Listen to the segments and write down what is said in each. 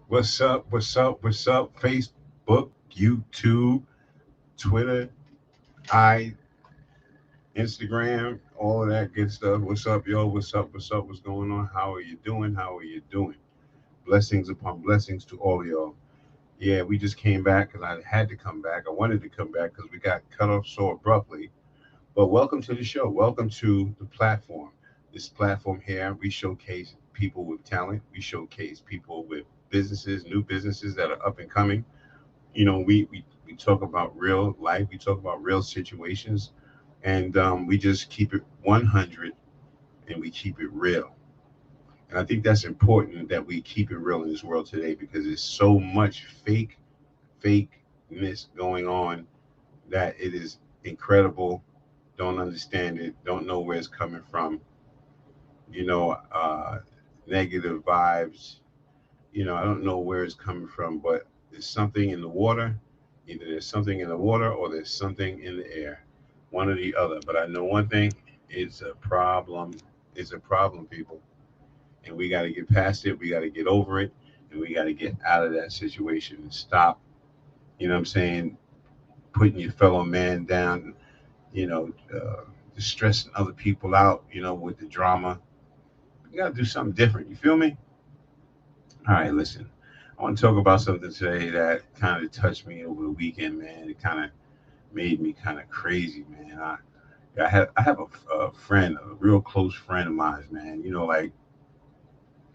What's up? What's up? What's up? Facebook, YouTube, Twitter, I, Instagram, all of that good stuff. What's up, yo? What's up? What's up? What's going on? How are you doing? How are you doing? Blessings upon blessings to all of y'all. Yeah, we just came back because I had to come back. I wanted to come back because we got cut off so abruptly. But welcome to the show. Welcome to the platform. This platform here, we showcase people with talent. We showcase people with businesses, new businesses that are up and coming. We talk about real life, we talk about real situations, and we just keep it 100 and we keep it real. And I think that's important that we keep it real in this world today because there's so much fakeness going on that it is incredible. Don't understand it, don't know where it's coming from, you know, uh, negative vibes. I don't know where it's coming from, but there's something in the water. Either there's something in the water or there's something in the air, one or the other. But I know one thing: it's a problem. It's a problem, people, and we got to get past it. We got to get over it, and we got to get out of that situation and stop. You know what I'm saying? Putting your fellow man down. You know, stressing other people out. With the drama. You got to do something different. You feel me? All right, listen. I want to talk about something today that kind of touched me over the weekend, man. It kind of made me kind of crazy, man. I have a friend, a real close friend of mine, man.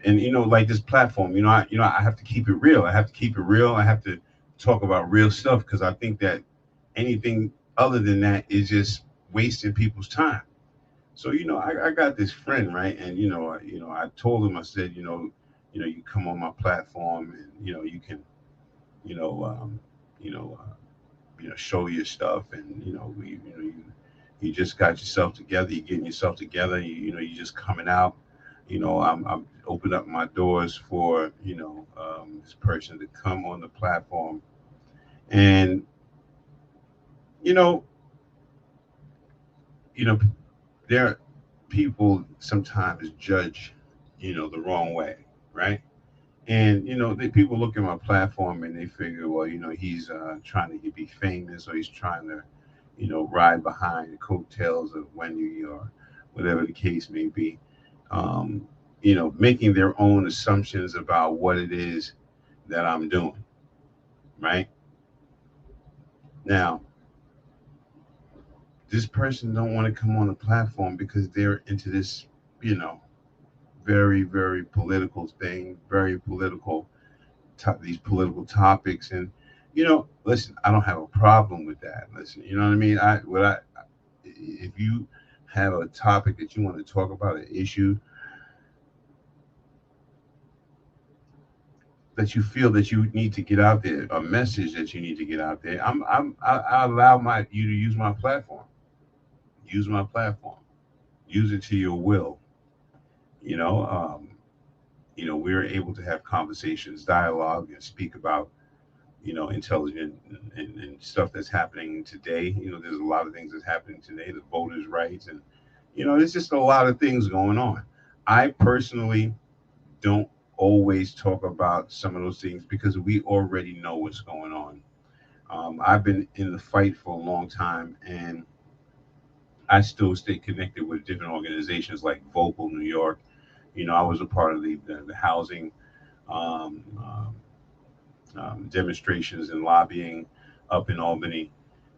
And like this platform, I have to keep it real. I have to keep it real. I have to talk about real stuff because I think that anything other than that is just wasting people's time. So I got this friend, right? And I told him, I said, you come on my platform, and you can, you know, um, you know, uh, show your stuff, and you just got yourself together. You're getting yourself together. You're just coming out. I'm open up my doors for this person to come on the platform, and you know, you know, there people sometimes judge, the wrong way, right? And people look at my platform and they figure, well, he's trying to be famous, or he's trying to, ride behind the coattails of Wendy, or whatever the case may be. Um, making their own assumptions about what it is that I'm doing. Right now, this person don't want to come on the platform because they're into this, you know, very, very political thing, very political, these political topics. And listen, I don't have a problem with that. Listen, you know what I mean. If you have a topic that you want to talk about, an issue that you feel that you need to get out there, a message that you need to get out there, I allow you to use my platform. Use my platform. Use it to your will. You know, um, we're able to have conversations, dialogue, and speak about intelligent and stuff that's happening today. There's a lot of things that's happening today, the voters' rights, and there's just a lot of things going on. I personally don't always talk about some of those things because we already know what's going on. I've been in the fight for a long time, and I still stay connected with different organizations like Vocal New York. I was a part of the housing um, demonstrations and lobbying up in Albany.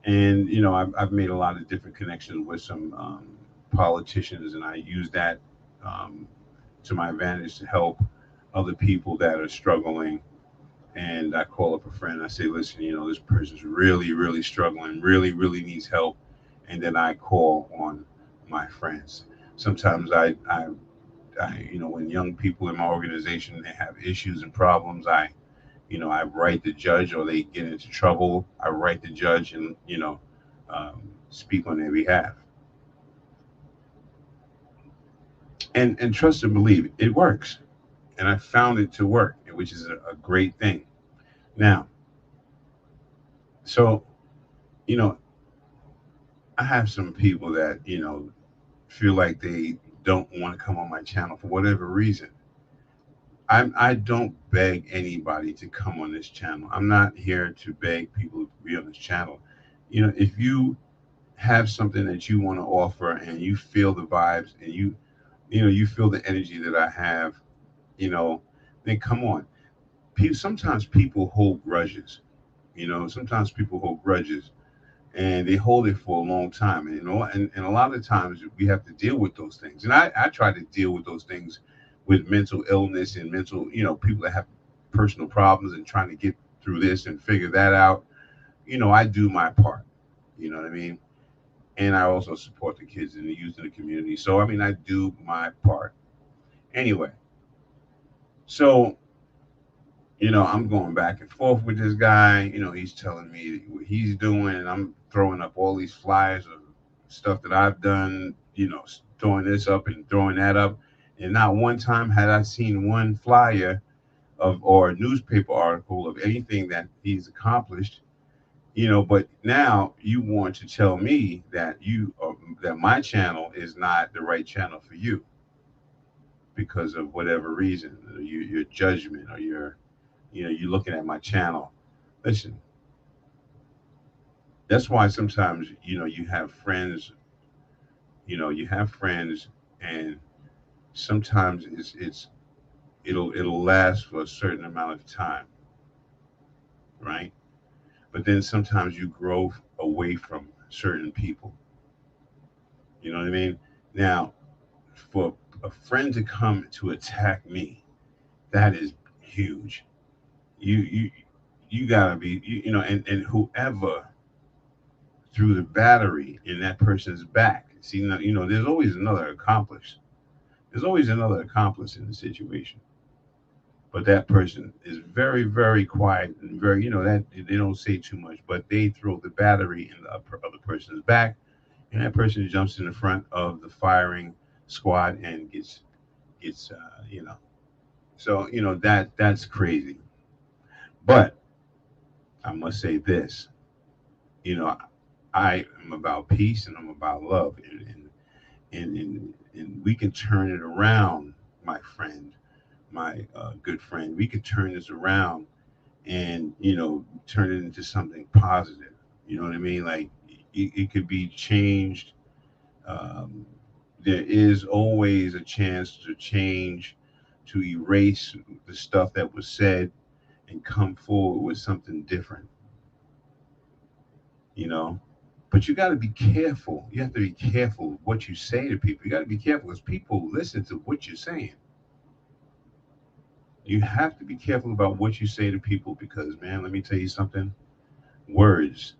And I've made a lot of different connections with some politicians, and I use that um, to my advantage to help other people that are struggling. And I call up a friend. I say, listen, this person's really, really struggling, really, really needs help. And then I call on my friends. Sometimes when young people in my organization they have issues and problems, I write the judge, or they get into trouble. I write the judge and um, speak on their behalf. And trust and believe it works. And I found it to work, which is a great thing. Now, so you know, I have some people that feel like they don't want to come on my channel for whatever reason. I don't beg anybody to come on this channel. I'm not here to beg people to be on this channel. If you have something that you want to offer and you feel the vibes and you feel the energy that I have, then come on. Sometimes people hold grudges. Sometimes people hold grudges and they hold it for a long time. And a lot of times we have to deal with those things. And I try to deal with those things with mental illness and mental, people that have personal problems and trying to get through this and figure that out. I do my part. You know what I mean? And I also support the kids and the youth in the community. So, I do my part. Anyway, so, I'm going back and forth with this guy. He's telling me what he's doing, and I'm throwing up all these flyers of stuff that I've done, throwing this up and throwing that up. And not one time had I seen one flyer or a newspaper article of anything that he's accomplished. But now you want to tell me that that my channel is not the right channel for you because of whatever reason, your judgment, or you're looking at my channel. Listen, that's why sometimes you have friends. And sometimes it'll last for a certain amount of time, right? But then sometimes you grow away from certain people. You know what I mean? Now, for a friend to come to attack me, that is huge. You gotta be, and whoever threw the battery in that person's back. See, there's always another accomplice. There's always another accomplice in the situation. But that person is very, very quiet and very, that they don't say too much, but they throw the battery in the other person's back, and that person jumps in the front of the firing squad and gets. So, that's crazy. But I must say this, I am about peace and I'm about love, and we can turn it around, my friend. My good friend, we could turn this around and turn it into something positive. You know what I mean? Like it could be changed. There is always a chance to change, to erase the stuff that was said and come forward with something different. But you got to be careful. You have to be careful what you say to people. You got to be careful because people listen to what you're saying. You have to be careful about what you say to people because, man, let me tell you something. Words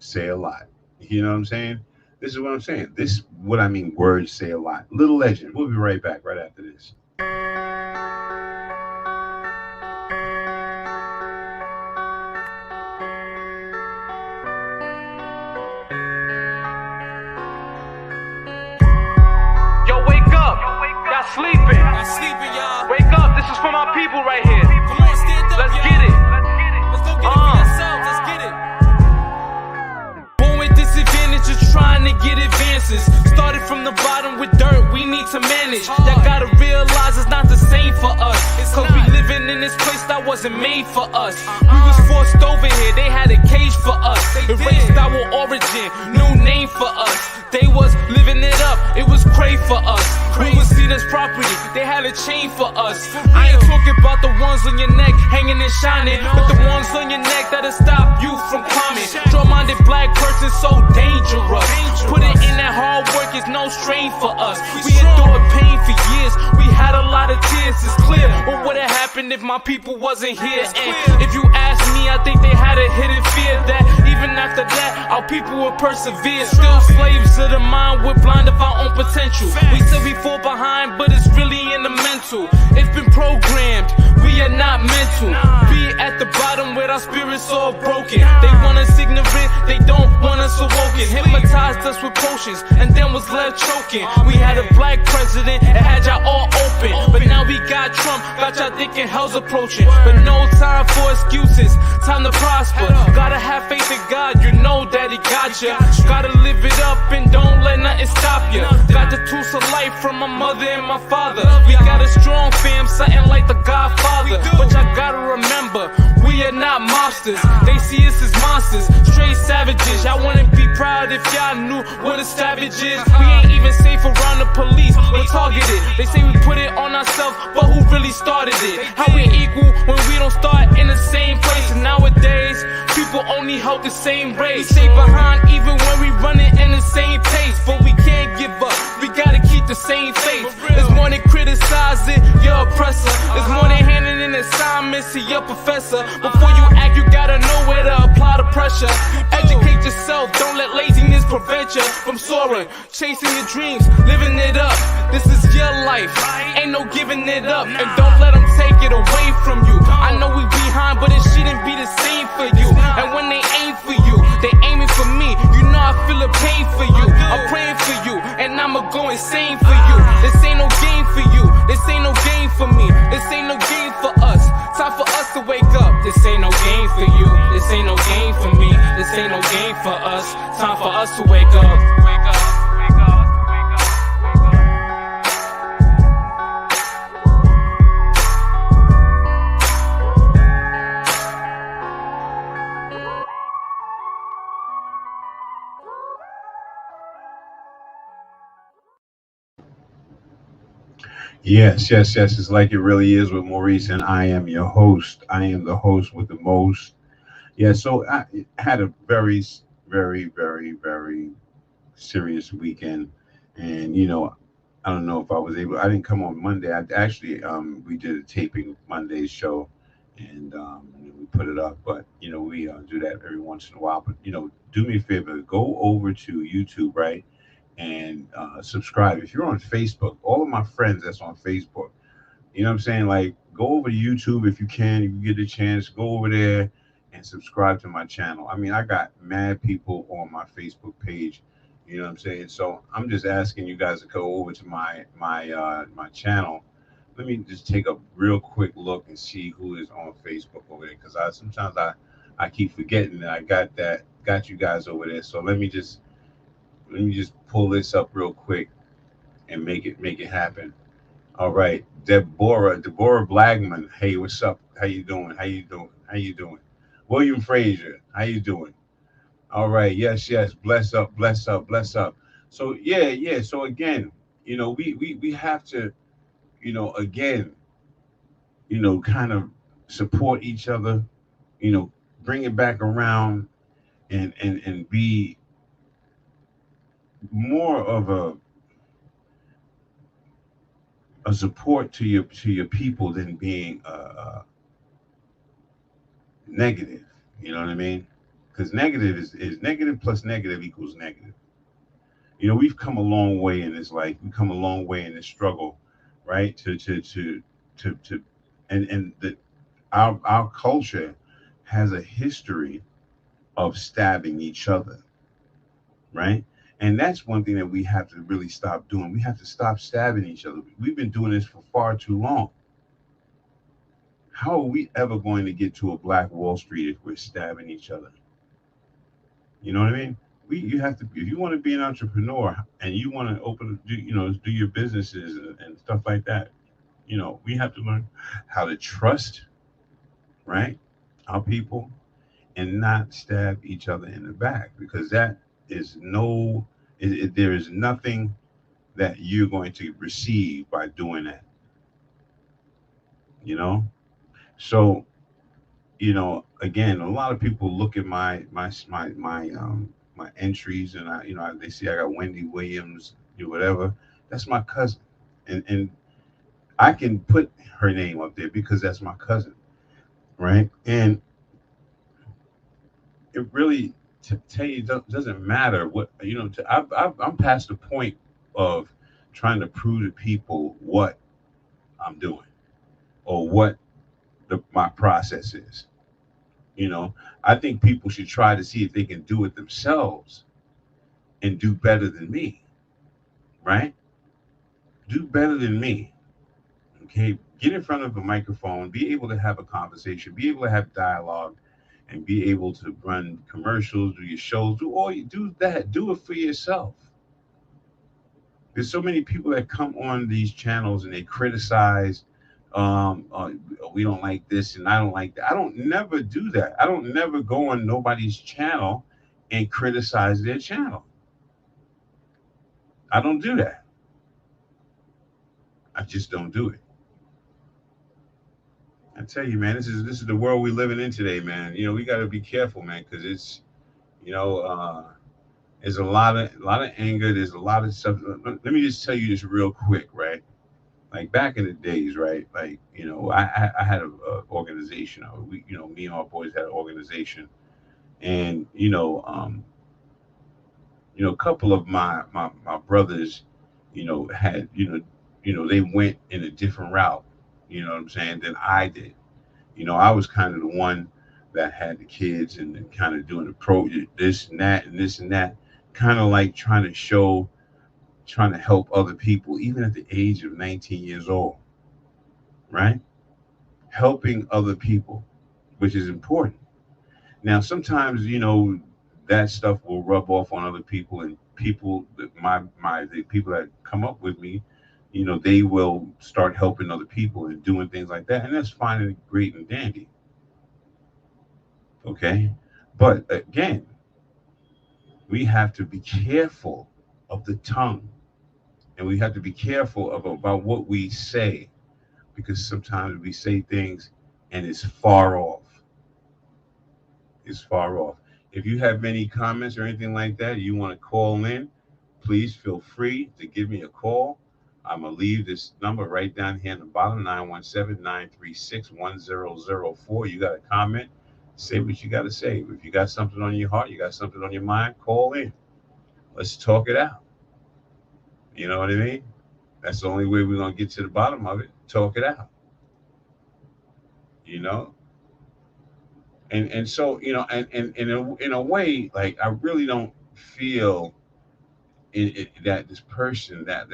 say a lot. You know what I'm saying? This is what I'm saying. This is what I mean. Words say a lot. Little Legend. We'll be right back right after this. Yo, wake up. Y'all sleeping. Y'all. Wake up. This is for my people right here. Come on, stand up. Let's y'all. get it. Let's go get it for yourselves. Let's get it. Born with disadvantages, trying to get advances. Started from the bottom with dirt, we need to manage. Y'all gotta realize it's not the same for us. Cause we living in this place that wasn't made for us. We was forced over here, they had a cage for us. Erased our origin, new name for us. They was living it up, it was crave for us. We was seen as property, they had a chain for us. I ain't talking about the ones on your neck, hanging and shining, but the ones on your neck that'll stop you from climbing. Draw-minded black person so dangerous. Put it in that hard work, it's no strain for us. We endured pain for years, we had a lot of tears. It's clear what would've happened if my people wasn't here. And if you ask me, I think they had a hidden fear that even after that, our people would persevere. Still slaves of the mind, we're blind of our own potential. We say we fall behind, but it's really in the mental. It's been programmed, we are not mental. Be at the bottom with our spirits all broken. They want us ignorant, they don't want us us awoken, hypnotized us with potions, and then was left choking. We had a black president and had y'all all open, but now we got Trump, got y'all thinking hell's approaching. But no time for excuses, time to prosper. Gotta have faith in God, you know that He got ya. Gotta live it up and don't let nothing stop ya. Got the tools of life from my mother and my father. We got a strong fam, something like the Godfather. But y'all gotta remember, we are not monsters. They see us as monsters, straight savages. Y'all wouldn't be proud if y'all knew what a savage is. We ain't even safe around the police, we're targeted. They say we put it on ourselves, but who really started it? How we equal when we don't start in the same place? And nowadays, people only help the same race. We stay behind even when we running in the same pace. But we can't give up, we gotta keep the same faith. It's more than criticizing your oppressor. It's more than handing in assignments to your professor. Before you act, you gotta know where to apply the pressure. Educate yourself, don't let laziness prevent you from soaring. Chasing your dreams, living it up. This is your life, ain't no giving it up. And don't let them take it away from you. I know we behind, but it shouldn't be the same for you. And when they aim for you, they aiming for me. You know I feel the pain for you. I'm praying for you, and I'ma go insane for you. This ain't no game for you, this ain't no game for me. This ain't no game for us, time for us to wake up. This ain't no game for you, this ain't no game for me. This ain't no game for us, time for us to wake up. Wake up, wake up, wake up, wake up. Yes, yes, yes. It's like it really is with Maurice, and I am your host. I am the host with the most. Yeah, so I had a very serious weekend, and I don't know if I was able. I didn't come on Monday. I actually we did a taping of Monday's show, and we put it up. But we do that every once in a while. But do me a favor, go over to YouTube, right? And subscribe. If you're on Facebook, all of my friends that's on Facebook, you know what I'm saying? Like, go over to YouTube if you can. You get a chance, go over there and subscribe to my channel. I mean, I got mad people on my Facebook page. You know what I'm saying? So I'm just asking you guys to go over to my channel. Let me just take a real quick look and see who is on Facebook over there, because sometimes I keep forgetting that I got you guys over there. So let me just pull this up real quick and make it happen. All right, Deborah Blagman. Hey, what's up? How you doing? William Frazier, how you doing? All right, yes. Bless up. So yeah. So again, we have to, again, kind of support each other, bring it back around and be more of a support to your people than being negative. You know what I mean? Because negative is negative plus negative equals negative. We've come a long way in this life. We've come a long way in this struggle, right? Our culture has a history of stabbing each other, right? And that's one thing that we have to really stop doing. We have to stop stabbing each other. We've been doing this for far too long. How are we ever going to get to a Black Wall Street if we're stabbing each other? You know what I mean? You have to, if you want to be an entrepreneur and you want to do your businesses and stuff like that, we have to learn how to trust, right, our people, and not stab each other in the back, because that is there is nothing that you're going to receive by doing that. So again, a lot of people look at my entries, and they see I got Wendy Williams, whatever. That's my cousin, and I can put her name up there because that's my cousin, right? And it really, to tell you, doesn't matter what I'm past the point of trying to prove to people what I'm doing or what my process is. I think people should try to see if they can do it themselves and do better than me, right? Do better than me. Okay, get in front of a microphone, be able to have a conversation, be able to have dialogue, and be able to run commercials, do your shows, do all you do that, do it for yourself. There's so many people that come on these channels and they criticize. We don't like this and I don't like that. I don't never do that. I don't never go on nobody's channel and criticize their channel. I don't do that. I just don't do it. I tell you, man, this is the world we're living in today, man. You know, we got to be careful, man, because it's, you know, there's a lot of anger. There's a lot of stuff. Let me just tell you this real quick, right? Like back in the days, right? Like, you know, I had a organization. We, you know, me and our boys had an organization, and a couple of my brothers, had they went in a different route. You know what I'm saying? Than I did. You know, I was kind of the one that had the kids and kind of doing the pro this and that and this and that, kind of like trying to help other people, even at the age of 19 years old, right? Helping other people, which is important. Now, sometimes, that stuff will rub off on other people, and people, the people that come up with me, they will start helping other people and doing things like that. And that's fine and great and dandy. Okay. But again, we have to be careful of the tongue, and we have to be careful about what we say, because sometimes we say things and it's far off. It's far off. If you have any comments or anything like that, you want to call in, please feel free to give me a call. I'm going to leave this number right down here in the bottom, 917-936-1004. You got a comment, say what you got to say. If you got something on your heart, you got something on your mind, call in. Let's talk it out. You know what I mean? That's the only way we're going to get to the bottom of it. Talk it out. And so, and in a way, like, I really don't feel that this person that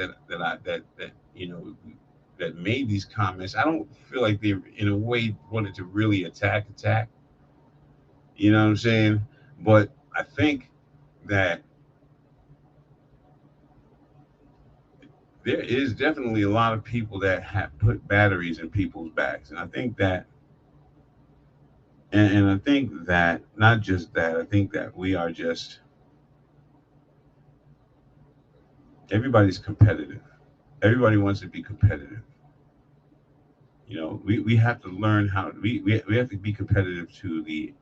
made these comments, I don't feel like they in a way wanted to really attack. You know what I'm saying? But I think that there is definitely a lot of people that have put batteries in people's backs. And I think that, and I think that, not just that, I think that we are just, everybody's competitive. Everybody wants to be competitive. We have to learn how, we have to be competitive to the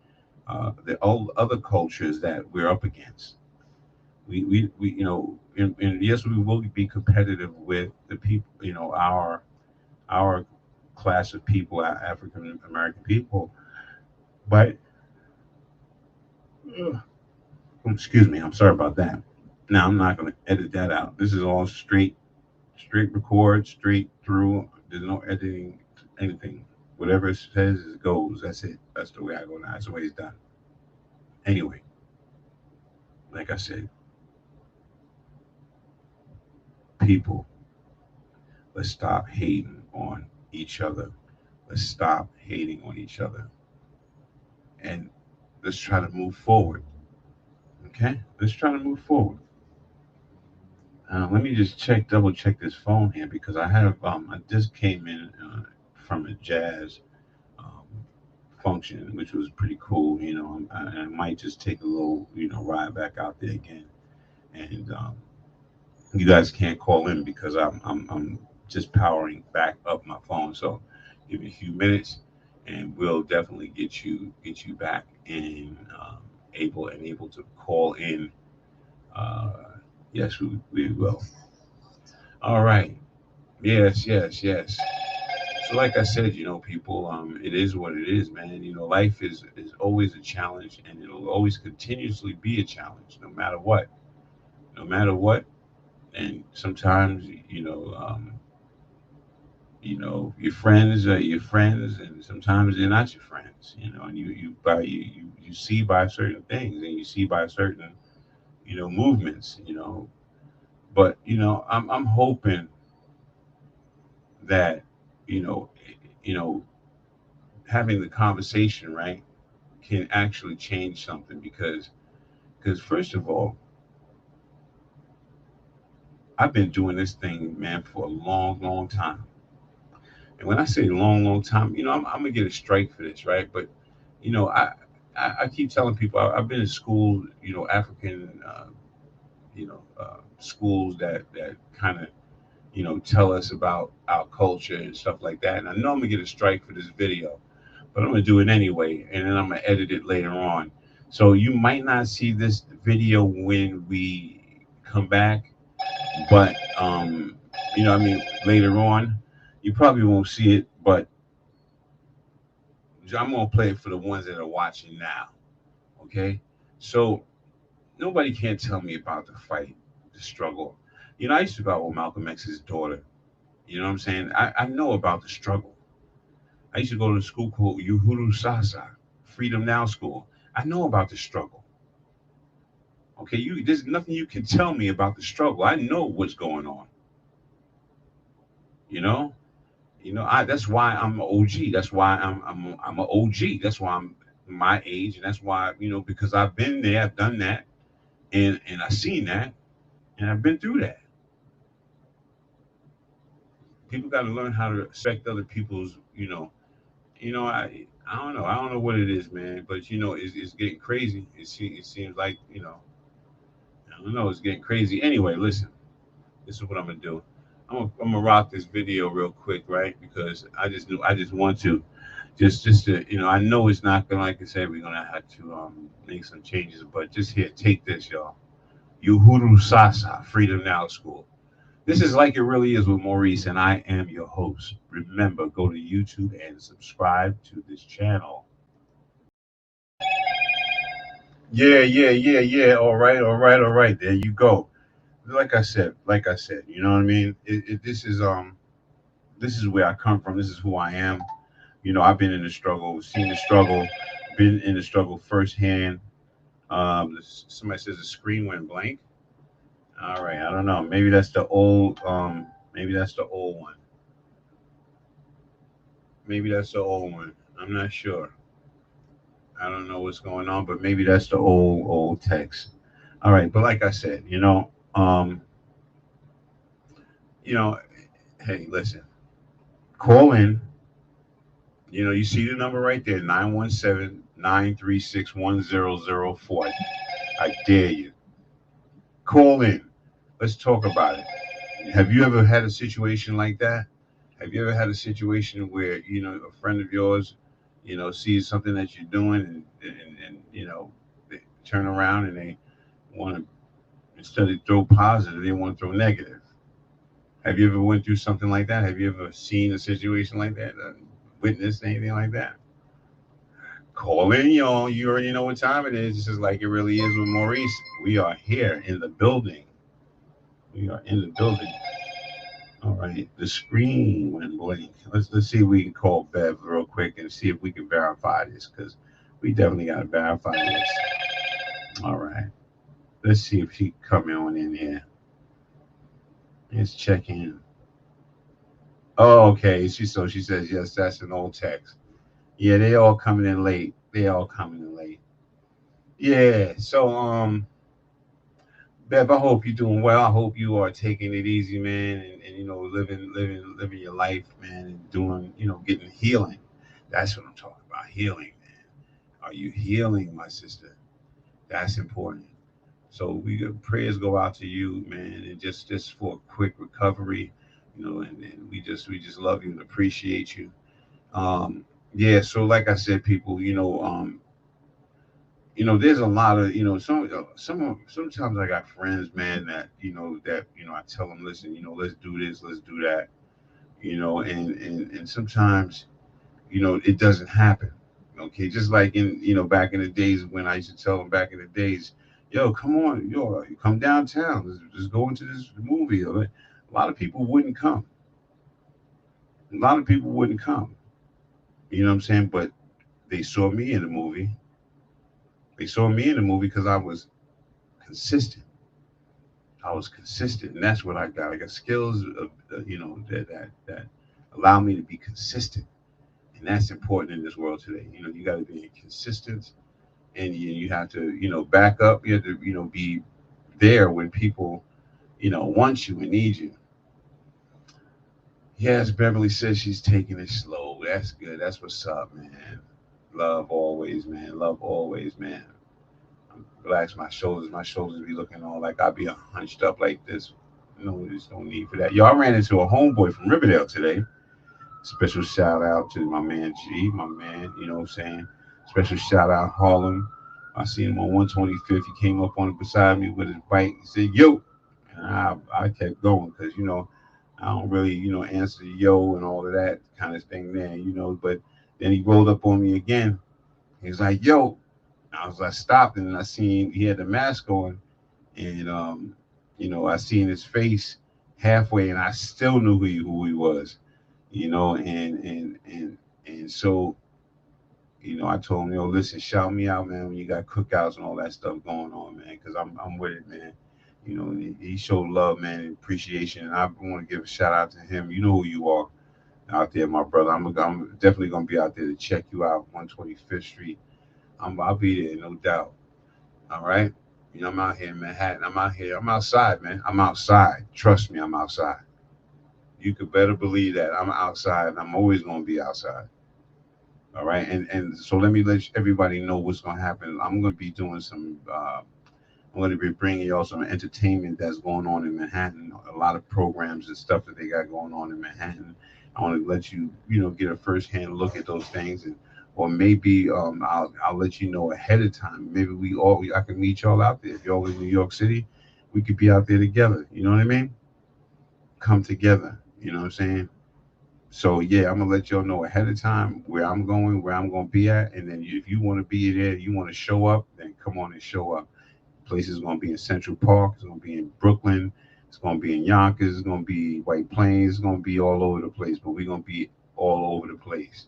old other cultures that we're up against. And yes, we will be competitive with the people, our class of people, our African American people. But excuse me, I'm sorry about that. Now, I'm not going to edit that out. This is all straight record, straight through. There's no editing, anything. Whatever it says, it goes. That's it. That's the way I go now. That's the way it's done. Anyway, like I said, people, let's stop hating on each other. Let's stop hating on each other. And let's try to move forward. Okay? Let's try to move forward. Let me just double check this phone here, because I have, I just came in from a jazz function, which was pretty cool. I might just take a little, ride back out there again. And you guys can't call in because I'm just powering back up my phone. So give me a few minutes, and we'll definitely get you back in, able to call in. Yes, we will. All right. Yes. So like I said, people, it is what it is, man. Life is always a challenge, and it'll always continuously be a challenge, no matter what. And sometimes, your friends are your friends, and sometimes they're not your friends, and you see by certain things, and you see by certain, movements, but I'm hoping that you know you know having the conversation, right, can actually change something, because first of all, I've been doing this thing, man, for a long time. And when I say long time, I'm gonna get a strike for this, right? But you know i I keep telling people I've been in school, African schools that kind of tell us about our culture and stuff like that. And I know I'm gonna get a strike for this video, but I'm gonna do it anyway, and then I'm gonna edit it later on. So you might not see this video when we come back, but I mean, later on, you probably won't see it, but I'm gonna play it for the ones that are watching now. Okay, so nobody can tell me about the fight, the struggle. I used to go out with Malcolm X's daughter. You know what I'm saying? I know about the struggle. I used to go to a school called Uhuru Sasa, Freedom Now School. I know about the struggle. Okay, there's nothing you can tell me about the struggle. I know what's going on. You know, that's why I'm an OG. That's why I'm an OG. That's why I'm my age, and that's why because I've been there, I've done that, and I've seen that, and I've been through that. People got to learn how to respect other people's. I don't know. I don't know what it is, man. But it's getting crazy. It seems like I don't know. It's getting crazy. Anyway, listen. This is what I'm gonna do. I'm gonna rock this video real quick, right? Because I just want to just to I know it's not gonna, like I said, we're gonna have to make some changes, but just here, take this, y'all. Uhuru Sasa, Freedom Now School. This is Like It Really Is with Maurice, and I am your host. Remember, go to YouTube and subscribe to this channel. Yeah. All right. There you go. Like I said, you know what I mean? This is where I come from. This is who I am. I've been in the struggle, seen the struggle, been in the struggle firsthand. Somebody says the screen went blank. All right, I don't know. Maybe that's the old. Maybe that's the old one. Maybe that's the old one. I'm not sure. I don't know what's going on, but maybe that's the old text. All right, but like I said, you know, hey, listen, call in. You see the number right there, 917-936-1004. I dare you. Call in. Let's talk about it. Have you ever had a situation like that? Have you ever had a situation where, a friend of yours, sees something that you're doing and they turn around and they want to, instead of throw positive, they want to throw negative. Have you ever went through something like that? Have you ever seen a situation like that? Witnessed anything like that? Call in, y'all. You already know what time it is. This is Like It Really Is with Maurice. We are here in the building. We are in the building. All right. The screen went blank. Let's see if we can call Bev real quick and see if we can verify this, because we definitely got to verify this. All right. Let's see if she coming on in here. Let's check in. Oh, okay. She says yes. That's an old text. Yeah, they all coming in late. Yeah. So Bev, I hope you're doing well. I hope you are taking it easy, man, and living your life, man, and doing, getting healing. That's what I'm talking about. Healing, man. Are you healing, my sister? That's important. So prayers go out to you, man, and just for a quick recovery, and we just love you and appreciate you. Yeah, so like I said, people, there's a lot of, sometimes I got friends, man, that I tell them, listen, let's do this, let's do that, and sometimes, it doesn't happen. Okay, just like back in the days when I used to tell them back in the days, yo, come on, come downtown, let's just go into this movie. A lot of people wouldn't come. A lot of people wouldn't come. You know what I'm saying? But they saw me in the movie. They saw me in the movie because consistent. I was consistent, and that's what I got. I got skills of, that allow me to be consistent, and that's important in this world today. You got to be consistent, and you have to, back up. You have to, be there when people, want you and need you. Yes, Beverly says she's taking it slow. That's good. That's what's up, man. Love always, man. Love always, man. Relax my shoulders. My shoulders be looking all like I be hunched up like this. No, there's no need for that. Yo, I ran into a homeboy from Riverdale today. Special shout out to my man G, my man, you know what I'm saying? Special shout out Harlem. I seen him on 125th. He came up on it beside me with his bike. He said, yo. And I kept going because, I don't really, answer yo and all of that kind of thing there, But then he rolled up on me again. He was like, yo. I stopped and I seen he had the mask on, and I seen his face halfway, and I still knew who he was, and so, I told him, yo, listen, shout me out, man, when you got cookouts and all that stuff going on, man, because I'm with it, man. He showed love, man, and appreciation, and I want to give a shout out to him. You know who you are out there, my brother. I'm definitely gonna be out there to check you out, 125th Street. I'll be there, no doubt. All right. I'm out here in Manhattan. I'm out here. I'm outside, man. I'm outside. Trust me, I'm outside. You could better believe that I'm outside, and I'm always going to be outside. All right. And so let me let everybody know what's going to happen. I'm going to be doing I'm going to be bringing y'all some entertainment that's going on in Manhattan. A lot of programs and stuff that they got going on in Manhattan. I want to let you, get a first-hand look at those things, or maybe I'll let you know ahead of time. Maybe I can meet y'all out there. If y'all in New York City, we could be out there together. You know what I mean? Come together. You know what I'm saying? So yeah, I'm gonna let y'all know ahead of time where I'm going to be at, and then if you want to be there, you want to show up, then come on and show up. Place is gonna be in Central Park. It's gonna be in Brooklyn. It's gonna be in Yonkers. It's gonna be White Plains. It's gonna be all over the place. But we're gonna be all over the place.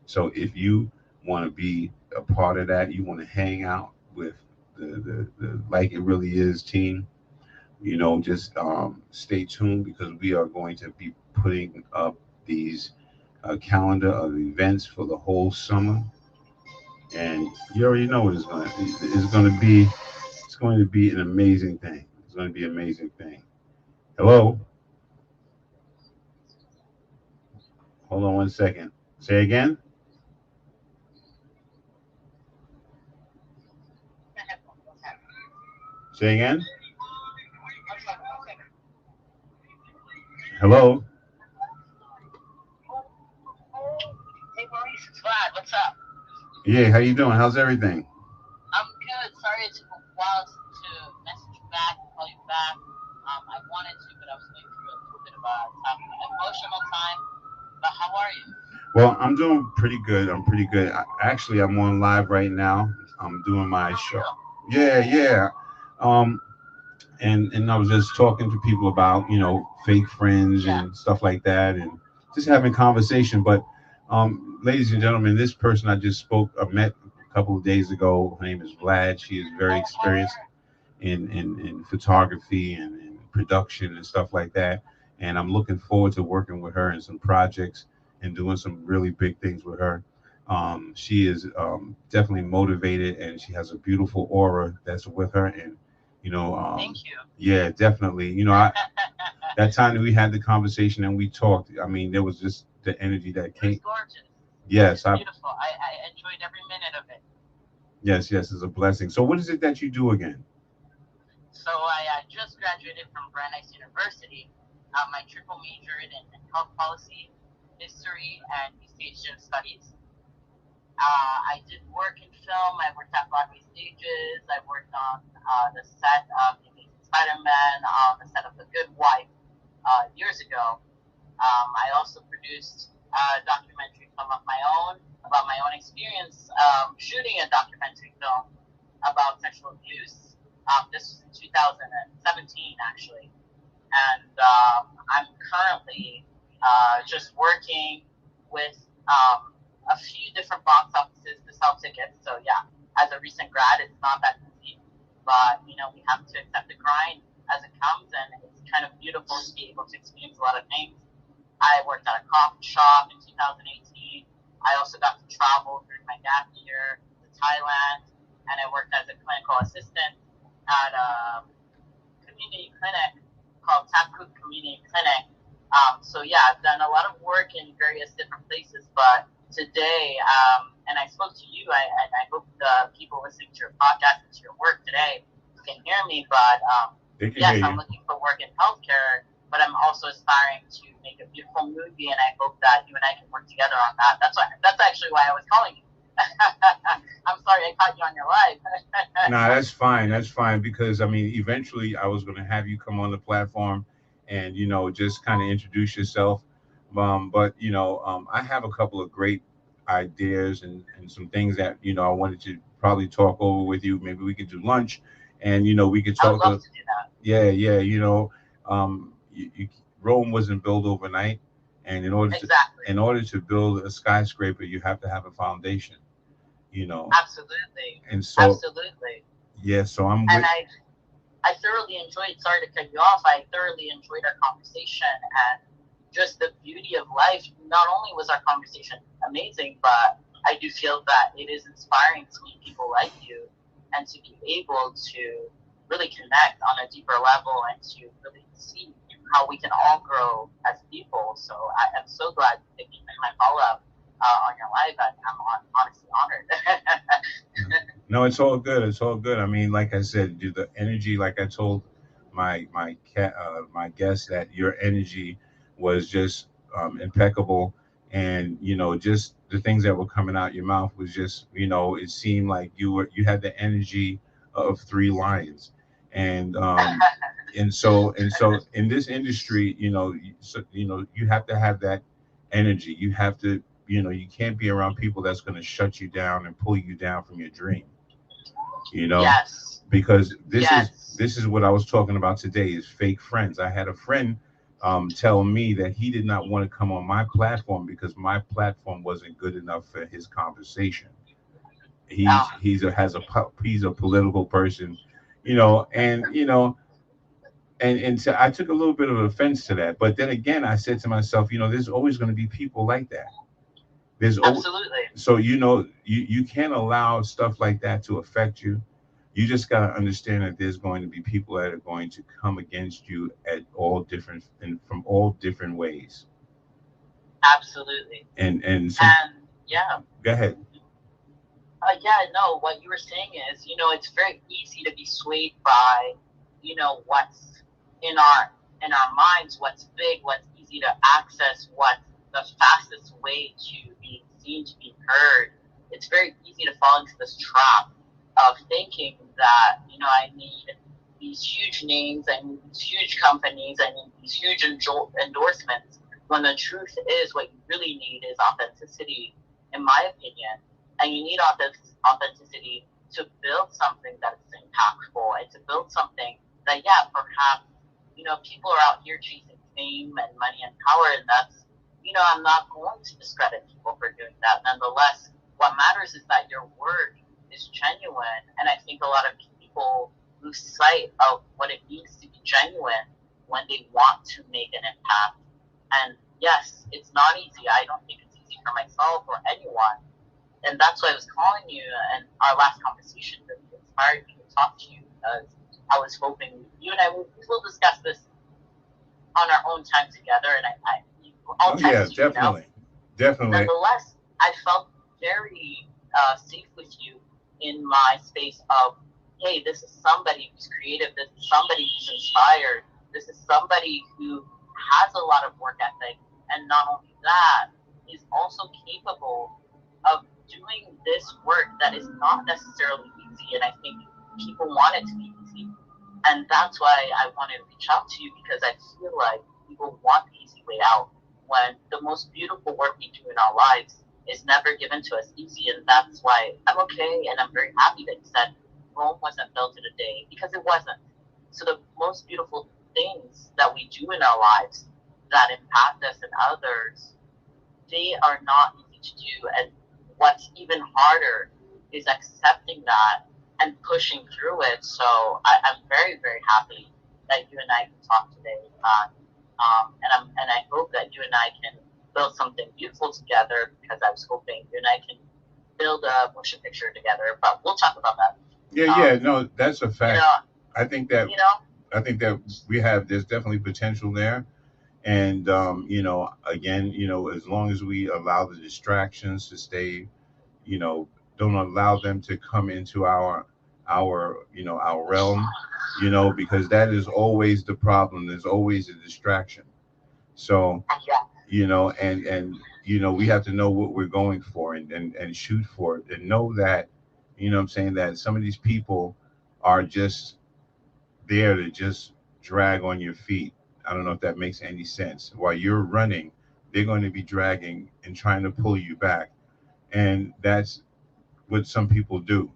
So if you want to be a part of that, you want to hang out with the Like It Really Is team, just stay tuned, because we are going to be putting up these calendar of events for the whole summer. And you already know what it's going to be an amazing thing. It's going to be an amazing thing. Hello? Hold on one second. Say again? Say again? Hello? Hey Maurice, it's Vlad. What's up? Yeah, how you doing? How's everything? I'm good. Sorry it took a while to message you back, call you back. I wanted to, but I was going through a little bit of a tough emotional time. But how are you? Well, I'm doing pretty good. I'm pretty good. Actually, I'm on live right now. I'm doing my show. Yeah. And I was just talking to people about, fake friends and stuff like that, and just having conversation. But ladies and gentlemen, this person I just met a couple of days ago. Her name is Vlad. She is very experienced in photography and in production and stuff like that. And I'm looking forward to working with her in some projects and doing some really big things with her. She is definitely motivated, and she has a beautiful aura that's with her. And thank you. Yeah, definitely. That time that we had the conversation and we talked, I mean, there was just the energy that came. It was gorgeous. Yes, beautiful. I enjoyed every minute of it. Yes, it's a blessing. So what is it that you do again? So I just graduated from Brandeis University. My triple majored in health policy, history, and East Asian studies. I did work in film. I worked at Broadway stages. I worked on the set of The Amazing Spider-Man, on the set of The Good Wife years ago. I also produced a documentary film of my own about my own experience shooting a documentary film about sexual abuse. This was in 2017, actually. And I'm currently just working with a few different box offices to sell tickets. So yeah, as a recent grad, it's not that easy. but we have to accept the grind as it comes, and it's kind of beautiful to be able to experience a lot of things. I worked at a coffee shop in 2018. I also got to travel during my gap year to Thailand, and I worked as a clinical assistant at a community clinic called Tapcook Community Clinic. So yeah, I've done a lot of work in various different places, but today, and I spoke to you, I hope the people listening to your podcast and to your work today can hear me, but yes, I'm looking for work in healthcare, but I'm also aspiring to make a beautiful movie, and I hope that you and I can work together on that. That's actually why I was calling you. I'm sorry I caught you on your live. Nah, that's fine. That's fine, because I mean, eventually I was going to have you come on the platform and just kind of introduce yourself. But I have a couple of great ideas and some things that I wanted to probably talk over with you. Maybe we could do lunch, and we could talk. I would love to do that. Yeah. Rome wasn't built overnight, and in order to build a skyscraper, you have to have a foundation. Absolutely. And so absolutely. Yeah. So I'm. And I thoroughly enjoyed. Sorry to cut you off. I thoroughly enjoyed our conversation and just the beauty of life. Not only was our conversation amazing, but I do feel that it is inspiring to meet people like you and to be able to really connect on a deeper level and to really see how we can all grow as people. So I am so glad that you made my call up on your live, and I'm honestly honored. No, it's all good. It's all good. I mean, like I said, the energy, like I told my guest, that your energy was just impeccable, and just the things that were coming out your mouth was just it seemed like you had the energy of 3 lions, and and so in this industry, you have to have that energy. You have to you can't be around people that's going to shut you down and pull you down from your dream. Yes. Because this is what I was talking about today, is fake friends. I had a friend tell me that he did not want to come on my platform because my platform wasn't good enough for his conversation. He's a political person, and so I took a little bit of offense to that. But then again, I said to myself, there's always going to be people like that. Absolutely. So you can't allow stuff like that to affect you. You just got to understand that there's going to be people that are going to come against you at all different and from all different ways. Absolutely. And yeah. Go ahead. No, what you were saying is, it's very easy to be swayed by, what's in our minds, what's big, what's easy to access, what's the fastest way to be seen, to be heard. It's very easy to fall into this trap of thinking that, I need these huge names, I need these huge companies, I need these huge endorsements, when the truth is what you really need is authenticity, in my opinion. And you need authenticity to build something that is impactful and to build something that, perhaps, people are out here chasing fame and money and power, and that's, I'm not going to discredit people for doing that. Nonetheless, what matters is that your work is genuine, and I think a lot of people lose sight of what it means to be genuine when they want to make an impact. And yes, it's not easy. I don't think it's easy for myself or anyone. And that's why I was calling you, and our last conversation really inspired me to talk to you, because I was hoping you and I will discuss this on our own time together, and I'll text you. Definitely. Nonetheless, I felt very safe with you in my space of, hey, this is somebody who's creative, this is somebody who's inspired, this is somebody who has a lot of work ethic, and not only that, is also capable of doing this work that is not necessarily easy, and I think people want it to be easy. And that's why I wanted to reach out to you, because I feel like people want the easy way out, when the most beautiful work we do in our lives is never given to us easy. And that's why I'm okay, and I'm very happy that you said Rome wasn't built in a day, because it wasn't. So the most beautiful things that we do in our lives that impact us and others, they are not easy to do. And what's even harder is accepting that and pushing through it. So I'm very, very happy that you and I can talk today. And I hope that you and I can build something beautiful together, because I was hoping you and I can build a motion picture together. But we'll talk about that. Yeah, no, that's a fact. You know, I think that there's definitely potential there. And again, as long as we allow the distractions to stay, don't allow them to come into our realm, because that is always the problem. There's always a distraction. So, and we have to know what we're going for and shoot for it, and know that, I'm saying, that some of these people are just there to just drag on your feet. I don't know if that makes any sense. While you're running, they're going to be dragging and trying to pull you back. And that's what some people do,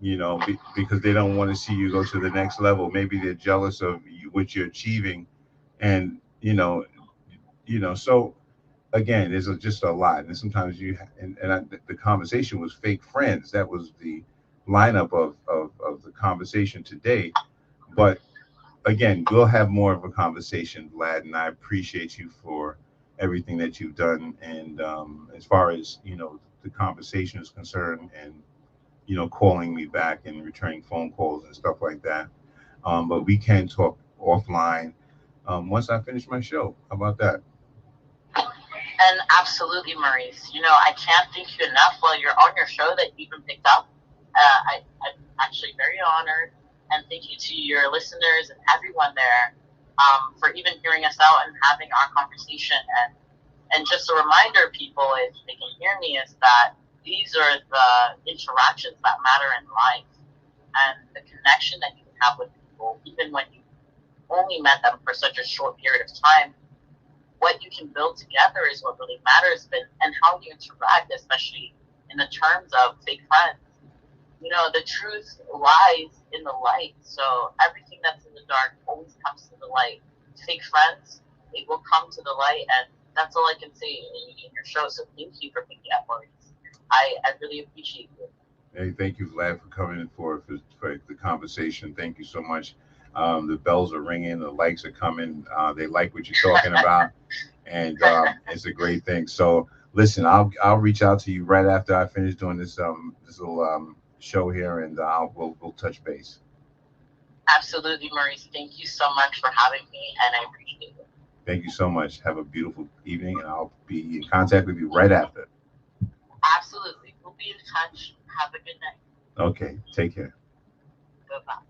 because they don't want to see you go to the next level. Maybe they're jealous of what you're achieving. And, so again, there's just a lot. And sometimes the conversation was fake friends. That was the lineup of the conversation today. But again, we'll have more of a conversation, Vlad, and I appreciate you for everything that you've done. And as far as, the conversation is concerned, and, calling me back and returning phone calls and stuff like that. But we can talk offline once I finish my show. How about that? And absolutely, Maurice. I can't thank you enough while you're on your show that you even picked up. I'm actually very honored. And thank you to your listeners and everyone there for even hearing us out and having our conversation. And just a reminder, people, if they can hear me, is that these are the interactions that matter in life, and the connection that you can have with people, even when you only met them for such a short period of time. What you can build together is what really matters, and how you interact, especially in the terms of fake friends. The truth lies in the light. So everything that's in the dark always comes to the light. Fake friends, it will come to the light, and that's all I can say in your show. So thank you for picking up, Maurice. I really appreciate you. Hey, thank you, Vlad, for coming in for the conversation. Thank you so much. The bells are ringing, the likes are coming. They like what you're talking about, and it's a great thing. So listen, I'll reach out to you right after I finish doing this little show here, and we'll touch base. Absolutely, Maurice. Thank you so much for having me, and I appreciate it. Thank you so much. Have a beautiful evening, and I'll be in contact with you right after. Absolutely. We'll be in touch. Have a good night. Okay. Take care. Goodbye.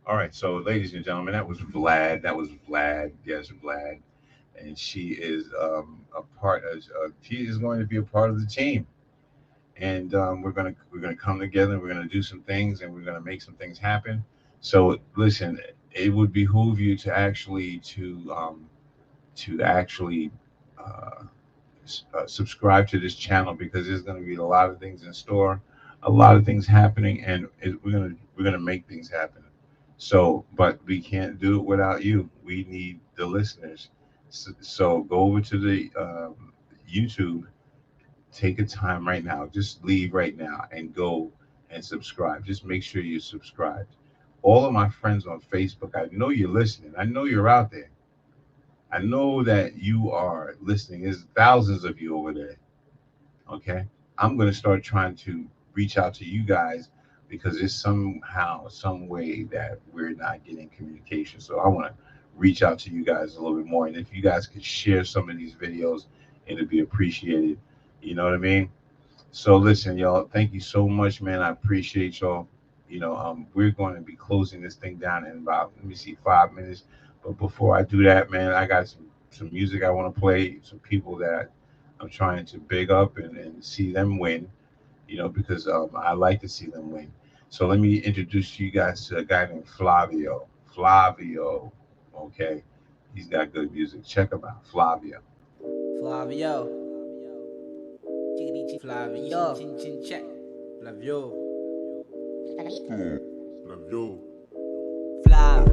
All right. So, ladies and gentlemen, that was Vlad. Yes, Vlad. And she is she is going to be a part of the team. And we're gonna come together. We're gonna do some things, and we're gonna make some things happen. So listen, it would behoove you to actually subscribe to this channel, because there's gonna be a lot of things in store, a lot of things happening, and we're gonna make things happen. So, but we can't do it without you. We need the listeners. So go over to the YouTube. Take a time right now. Just leave right now and go and subscribe. Just make sure you're subscribed. All of my friends on Facebook, I know you're listening. I know you're out there. I know that you are listening. There's thousands of you over there. Okay? I'm going to start trying to reach out to you guys, because there's somehow, some way that we're not getting communication. So I want to reach out to you guys a little bit more. And if you guys could share some of these videos, it'd be appreciated. You know what I mean? So listen, y'all, thank you so much, man. I appreciate y'all. We're going to be closing this thing down in about, 5 minutes. But before I do that, man, I got some music I want to play, some people that I'm trying to big up and see them win, because I like to see them win. So let me introduce you guys to a guy named Flavio. Okay? He's got good music. Check him out, Flavio. Flav,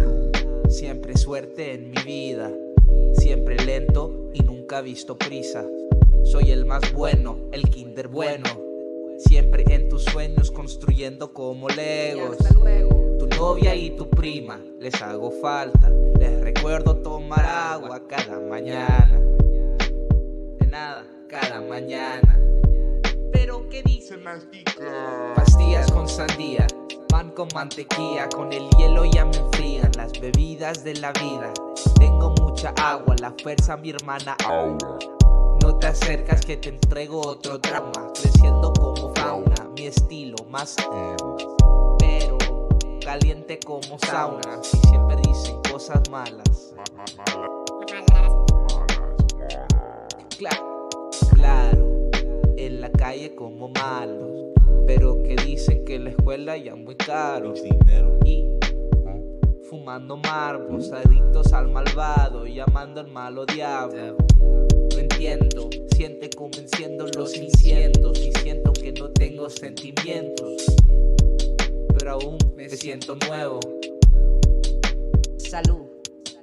siempre suerte en mi vida, siempre lento y nunca visto prisa. Soy el más bueno, el kinder bueno. siempre en tus sueños construyendo como legos. Tu novia y tu prima, les hago falta. Les recuerdo tomar agua cada mañana. De nada, cada mañana. Pero ¿qué dicen las chicas? Pastillas con sandía, pan con mantequilla, con el hielo ya me enfrían las bebidas de la vida. Tengo mucha agua, la fuerza mi hermana aura. No te acercas que te entrego otro trauma. Creciendo como fauna, mi estilo más pero caliente como sauna. Si siempre dicen cosas malas. Claro, en la calle como malos, pero que dicen que la escuela ya muy caro. Y fumando marbos, adictos al malvado, llamando al malo diablo. No entiendo, siente convenciendo los incendios y siento que no tengo sentimientos, pero aún me siento nuevo. Salud.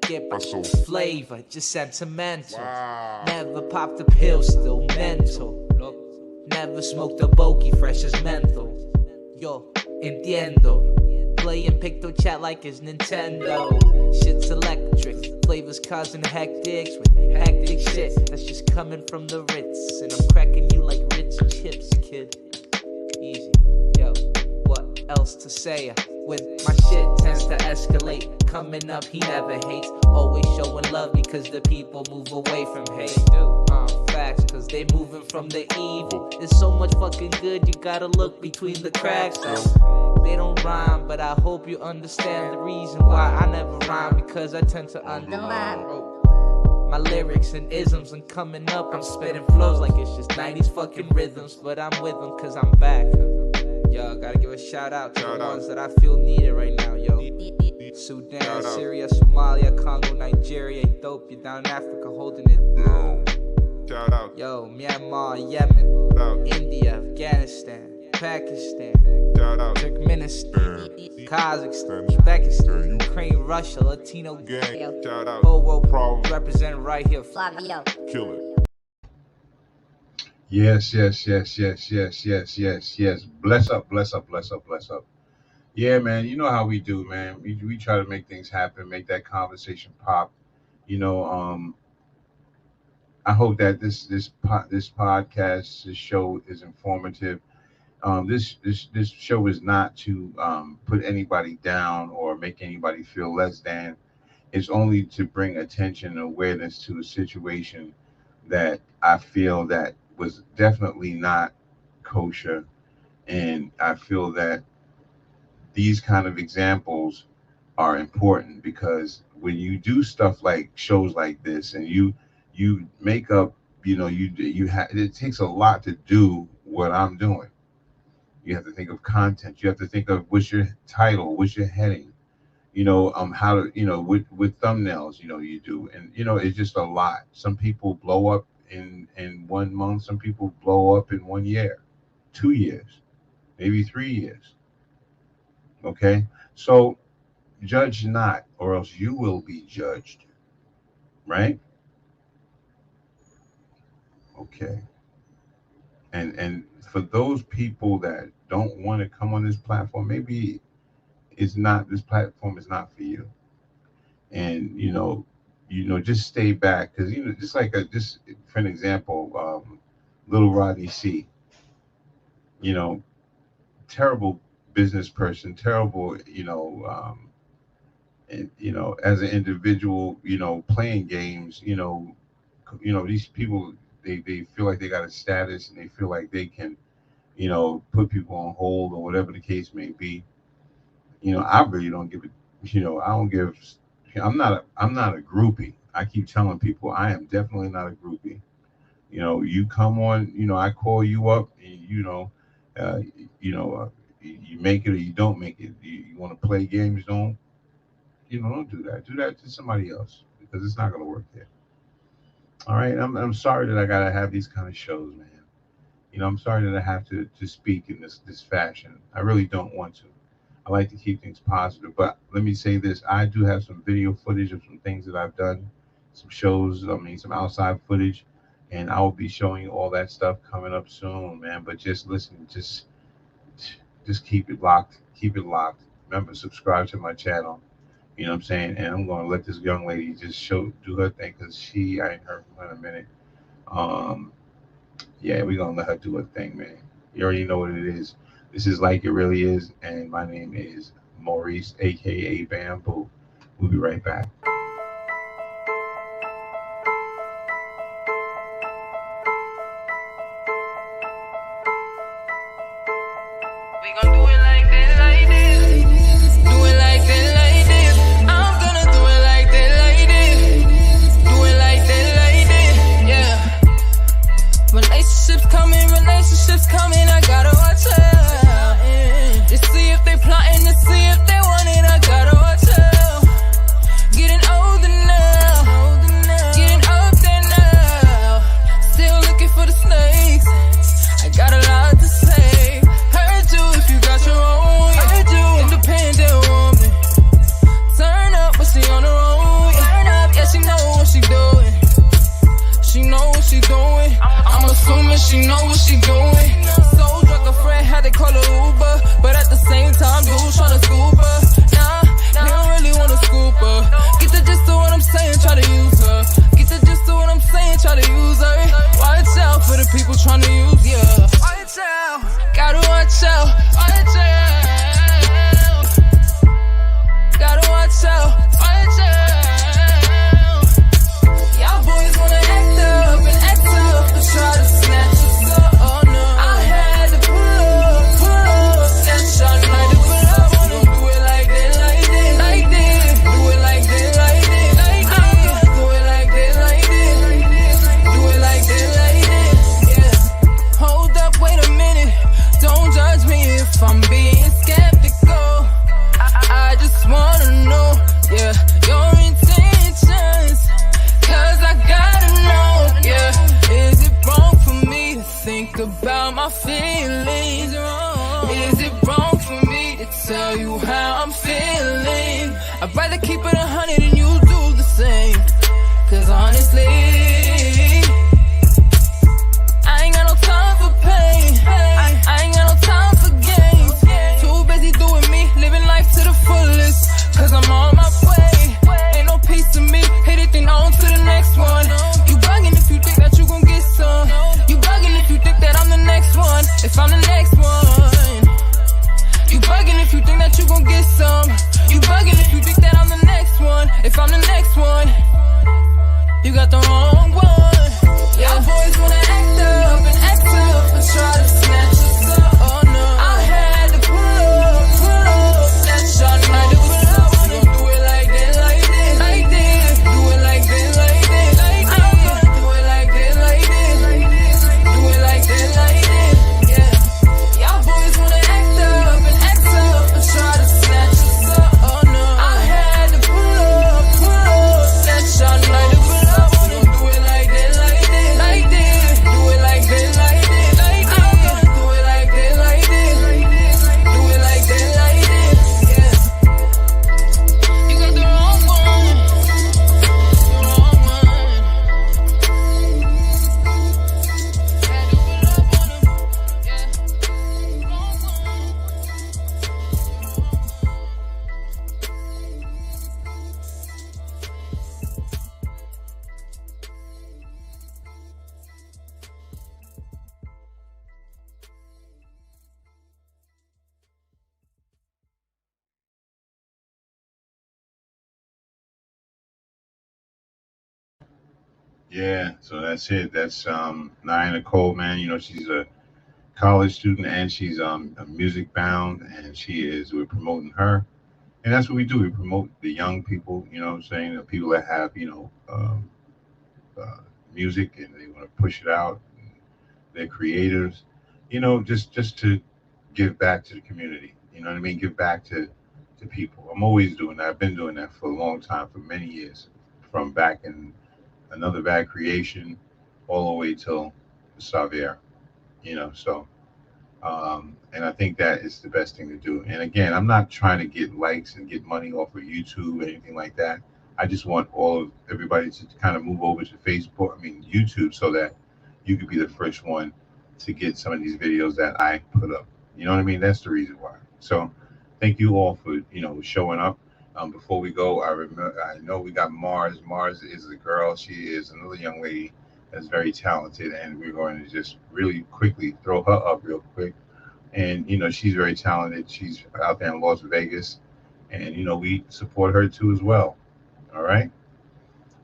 ¿Qué pasó? Flavor, just sentimental. Never popped a pill, still mental. Never smoked a bogey, fresh as menthol. Yo, entiendo. Playing Picto Chat like it's Nintendo. Shit's electric. Flavors causing hectics with hectic shit that's just coming from the Ritz. And I'm cracking you like Ritz chips, kid. Easy. Yo, what else to say? When my shit tends to escalate, coming up he never hates. Always showing love because the people move away from hate. Facts, cause they moving from the evil. There's so much fucking good, you gotta look between the cracks. They don't rhyme, but I hope you understand the reason why I never rhyme, because I tend to undermine my lyrics and isms, and coming up I'm spitting flows like it's just 90s fucking rhythms, but I'm with them cause I'm back. Yo, gotta give a shout out to the ones that I feel needed right now, yo. Sudan, Syria, Somalia, Congo, Nigeria, Ethiopia, down in Africa holding it down. Shout out. Yo, Myanmar, Yemen, Shout. India, Afghanistan, Pakistan, Shout out. Turkmenistan, Kazakhstan, Uzbekistan, Ukraine, Russia, Latino Gang. Shout out. whole world Problem. represented right here. Kill it. Yes, yes, yes, yes, yes, yes, yes, yes. Bless up, bless up, bless up, bless up. Yeah, man. You know how we do, man. We try to make things happen, make that conversation pop. You know, I hope that this podcast, this show is informative. This show is not to put anybody down or make anybody feel less than. It's only to bring attention and awareness to a situation that I feel that was definitely not kosher, and I feel that these kind of examples are important, because when you do stuff like shows like this and you make up, it takes a lot to do what I'm doing. You have to think of content. You have to think of what's your title, what's your heading, how to, with thumbnails, you do. And, it's just a lot. Some people blow up in 1 month. Some people blow up in 1 year, 2 years, maybe 3 years. Okay. So judge not, or else you will be judged. Right. Okay. And for those people that don't want to come on this platform, maybe this platform is not for you. And, just stay back, because, just for an example, little Rodney C, terrible business person, terrible, and, as an individual, playing games, these people, they feel like they got a status and they feel like they can, put people on hold or whatever the case may be. I really don't give it, I'm not a groupie. I keep telling people I am definitely not a groupie. You come on, I call you up and, you make it or you don't make it. You want to play games, don't do that. Do that to somebody else, because it's not going to work there. All right. I'm sorry that I got to have these kind of shows, man. I'm sorry that I have to speak in this fashion. I really don't want to. I like to keep things positive, but let me say this. I do have some video footage of some things that I've done, some shows, some outside footage. and I will be showing you all that stuff coming up soon, man. But just listen, just keep it locked, keep it locked. Remember, subscribe to my channel. You know what I'm saying? And I'm gonna let this young lady just do her thing because I ain't heard from her in a minute. Um, yeah, we're gonna let her do her thing, man. You already know what it is. This is Like It Really Is, and my name is Maurice, aka Bamboo. We'll be right back. We gon' do it like this, like this. Do it like this, like this. I'm gonna do it like this, like this. Do it like this, like this. Yeah. Relationships coming, I gotta watch out. To see if they plotting, to see if they want it, I gotta watch out. Getting older now, getting up there now. Still looking for the snakes. I got a lot to say. Heard you if you got your own. Heard you, independent woman. Turn up, but she on her own. Turn up, yeah, she know what she doing. She know what she doing. I'm assuming she know what she doing. So drunk a friend, had to call her Uber. But at the same time, dude tryna scoop her. Nah, they don't really wanna scoop her. Get the gist of what I'm saying, try to use her. Get the gist of what I'm saying, try to use her. Watch out for the people tryna use ya. Watch out, gotta watch out. Watch out, gotta watch out. Watch out. Y'all boys wanna act up and act tough, but try to snatch us up. Oh no, I had to pull up, snatch y'all night to pull up. Wanna do it like this, like this, like this. Do it like this, like this, like this. Do it like this, like this, do it like this, like this. Yeah. Hold up, wait a minute. Don't judge me if I'm being skeptical. I just wanna know, yeah, your intentions. Cause I gotta know, yeah. Is it wrong for me to think about my feelings? Is it wrong for me to tell you how I'm feeling? I'd rather keep it 100 and you do the same. Cause honestly, I ain't got no time for pain. I ain't got no time for games. Too busy doing me, living life to the fullest. Cause I'm on my way. Ain't no peace to me, hit it then on to the next one. You bugging if you think that you gon' get some. You bugging if you think that I'm the next one. If I'm the next one. You bugging if you think that you gon' get some. You bugging if you think that I'm the next one. If I'm the next one. You got the wrong one. Y'all boys wanna act up and act tough, but try to snatch us up. Oh no, I had to pull up, snatch y'all night to pull up. Wanna do it like this, like this, like this. Do it like this, like this, like this. Do it like this, like this, do it like this, like this. Yeah. Y'all boys wanna act up and act tough, but try to snatch us up. Oh no, I had to pull up, snatch y'all night to pull up. Wanna do it like this, like this, like this. Do it like this, like this, like this. Do it like this, like this. Do it like this, like this. Yeah. You got the wrong one. The wrong one. Had to pull up on 'em. Yeah. Wrong one. Yeah, so that's it. That's Nia Nicole, man. You know, she's a college student and she's a music bound, and we're promoting her. And that's what we do. We promote the young people, you know what I'm saying? The people that have, uh, music and they want to push it out. They're creators, just to give back to the community. You know what I mean? Give back to people. I'm always doing that. I've been doing that for a long time, for many years, from back in Another Bad Creation all the way till Xavier, so and I think that is the best thing to do. And again, I'm not trying to get likes and get money off of YouTube or anything like that. I just want everybody to kind of move over to YouTube, so that you could be the first one to get some of these videos that I put up. You know what I mean? That's the reason why. So thank you all for, showing up. Before we go, I know we got Mars. Mars is a girl. She is another young lady that's very talented, and we're going to just really quickly throw her up real quick. And, she's very talented. She's out there in Las Vegas, and, we support her too as well. All right.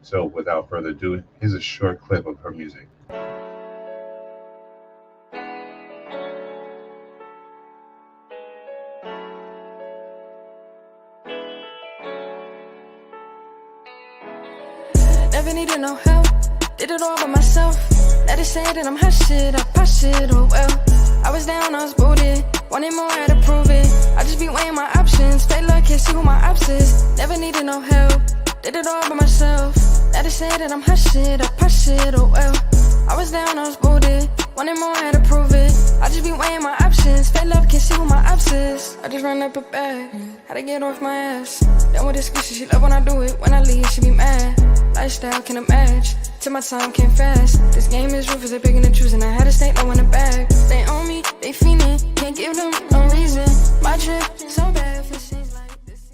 So without further ado, here's a short clip of her music. Never needed no help, did it all by myself. Let it say that I'm hot shit, I pop shit, oh well. I was down, I was booted, wanted more, I had to prove it. I just be weighing my options, fake love, can't see who my ops is. Never needed no help, did it all by myself. Let it say that I'm hot shit, I pop shit, oh well. I was down, I was booted, wanted more, I had to prove it. I just be weighing my options, fake love, can't see who my ops is. I just run up a bag, had to get off my ass. Done with excuses, she love when I do it, when I leave, she be mad. Lifestyle can match, till my time can't fast. This game is ruthless, they're picking and choosing. I had to stay low in the bag. They own me, they fiending, can't give them no reason. My trip, so bad for scenes like this.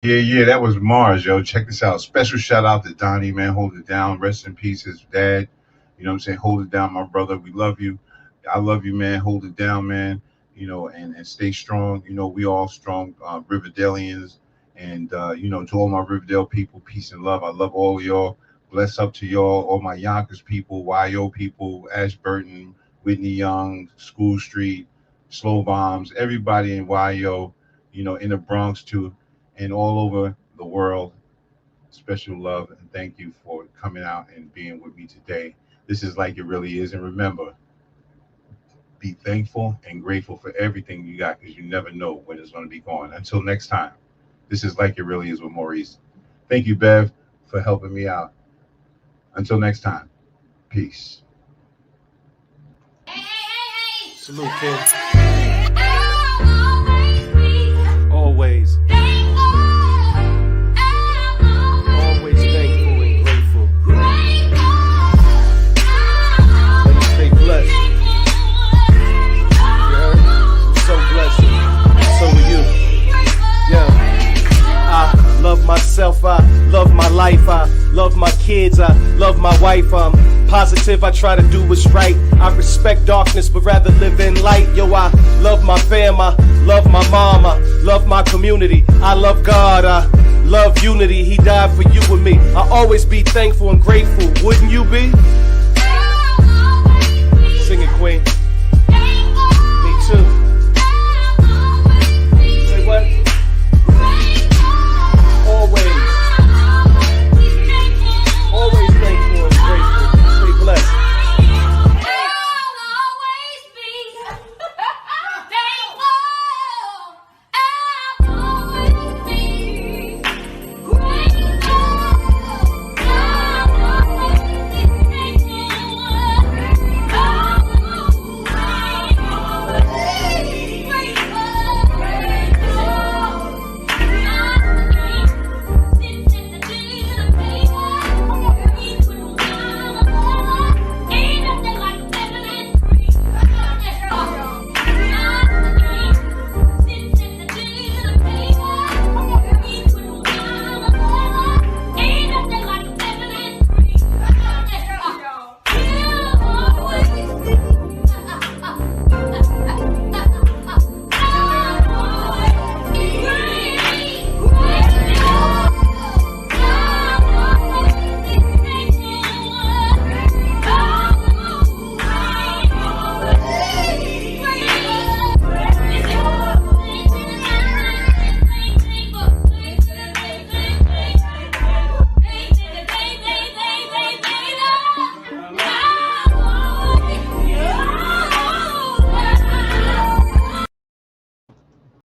Yeah, that was Mars, yo. Check this out. Special shout out to Donnie, man. Hold it down. Rest in peace, his dad. You know what I'm saying? Hold it down, my brother. We love you. I love you, man. Hold it down, man. And stay strong. We all strong Riverdalians. And, to all my Riverdale people, peace and love. I love all of y'all. Bless up to y'all, all my Yonkers people, YO people, Ashburton, Whitney Young, School Street, Slow Bombs, everybody in YO, in the Bronx too, and all over the world. Special love and thank you for coming out and being with me today. This is Like It Really Is. And remember, be thankful and grateful for everything you got, because you never know when it's going to be gone. Until next time. This is Like It Really Is with Maurice. Thank you, Bev, for helping me out. Until next time, peace. Salute, kid. Always. Always thankful and grateful. And stay blessed. You heard? I'm so blessed. So are you. Yeah. I love myself, I love my life, I love my kids, I love my wife, I'm positive, I try to do what's right. I respect darkness, but rather live in light. Yo, I love my fam, I love my mom, I love my community, I love God, I love unity, He died for you and me. I always be thankful and grateful, wouldn't you be?